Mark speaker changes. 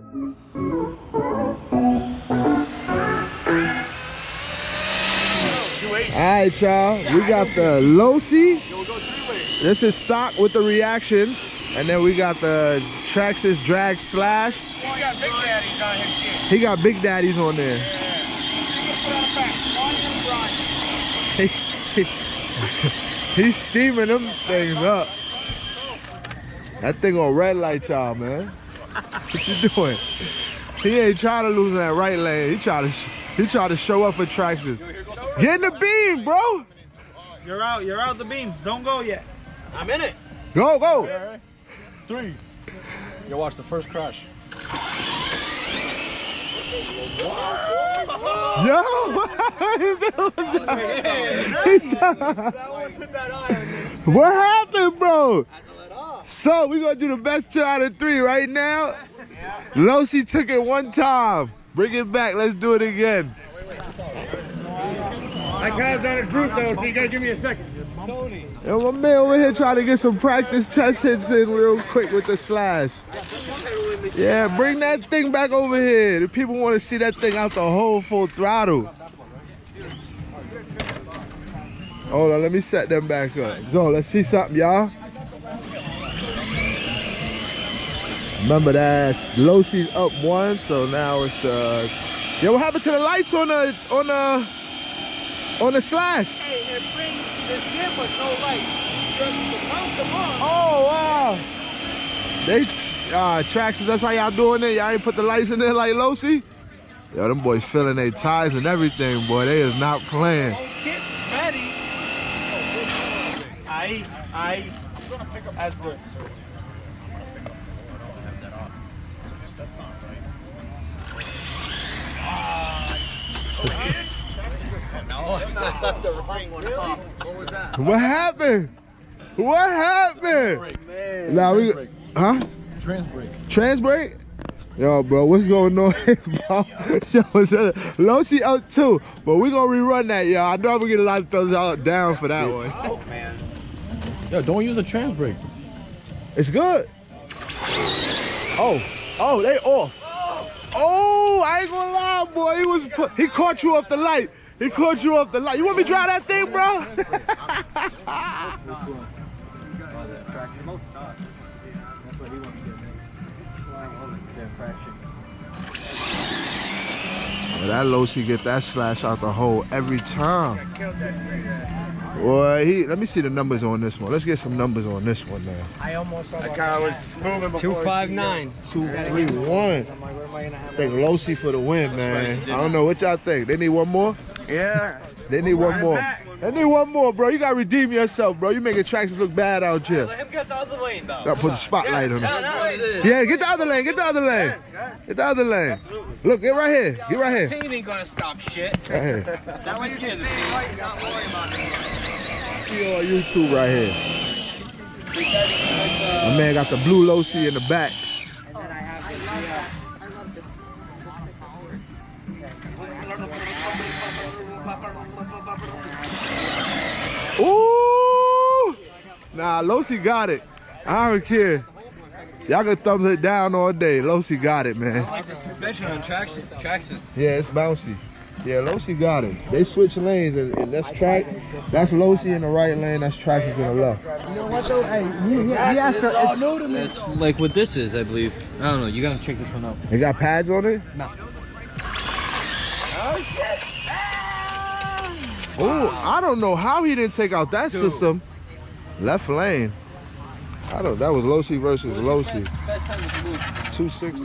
Speaker 1: Alright, y'all. We got the Losi. This is stock with the reactions. And then we got the Traxxas drag slash.
Speaker 2: He got big daddies on his shit.
Speaker 1: He got big daddies on there. He's steaming them things up. That thing on red light, y'all, man. What you doing? He ain't trying to lose in that right lane. He trying to show up for Traxxas. Get in the beam, bro.
Speaker 2: You're out the beam. Don't go yet.
Speaker 3: I'm in it.
Speaker 1: Go, go.
Speaker 3: Right. 3. You watch the first crash.
Speaker 1: Yo, what happened, bro? So we gonna do the best 2 out of 3 right now. Losi took it one time. Bring it back. Let's do it again.
Speaker 2: My car's on its route though, so you gotta give me a second.
Speaker 3: Tony.
Speaker 1: Yo, my man over here trying to get some practice test hits in real quick with the slash. Yeah, bring that thing back over here. The people want to see that thing out the whole full throttle. Hold on, let me set them back up. Go, let's see something, y'all. Remember that Losi's up 1, so now it's yo, what happened to the lights on the slash?
Speaker 2: Hey, it brings this gear but no light.
Speaker 1: Oh wow! They Traxxas, that's how y'all doing it? Y'all ain't put the lights in there like Losi? Yo, them boys filling their tires and everything, boy. They is not playing.
Speaker 2: Get ready. That's good.
Speaker 1: What happened? What happened? Now we, huh?
Speaker 3: Trans brake.
Speaker 1: Trans brake? Yo, bro, what's going on here, bro? Yo, Losi up 2, but we gonna rerun that, y'all. I know I'm gonna get a lot of thumbs out down for that one.
Speaker 2: Oh man.
Speaker 3: Yo, don't use a trans brake.
Speaker 1: It's good. Oh, they off. Oh, I ain't gonna lie, boy. He caught you off the light. He caught you off the light. You want me to drive that thing, bro? That Losi get that slash out the hole every time. Boy, let me see the numbers on this one. Let's get some numbers on this one now.
Speaker 2: I almost saw
Speaker 4: That car was moving before.
Speaker 3: 259.
Speaker 1: 231. I think Losi for the win, man. I don't know what y'all think. They need one more?
Speaker 4: Yeah.
Speaker 1: They need one more. They need one more, bro. You gotta redeem yourself, bro. You making Traxxas look bad out here.
Speaker 3: Let him get the other lane, though.
Speaker 1: Gotta put the spotlight on him.
Speaker 3: No.
Speaker 1: Yeah, get the other lane. Get the other lane. Get the other lane. Look, get right here. Get right here.
Speaker 3: Pain ain't gonna stop shit.
Speaker 1: Right here.
Speaker 3: That was scared. Not worry about it.
Speaker 1: See on YouTube right here. My man got the blue Losi in the back. Ooh! Nah, Losi got it. I don't care. Y'all can thumbs it down all day. Losi got it, man.
Speaker 3: I like the suspension on Traxxas.
Speaker 1: Yeah, it's bouncy. Yeah, Losi got it. They switch lanes, and that's That's Losi in the right lane. That's Traxxas in the left.
Speaker 2: You know what though? Hey, he asked us. It's new to me.
Speaker 5: It's like what this is, I believe. I don't know. You gotta check this one out.
Speaker 1: They got pads on it?
Speaker 2: No.
Speaker 4: Oh shit!
Speaker 1: Oh, I don't know how he didn't take out that system. Left lane. That was Losi versus Losi. 260.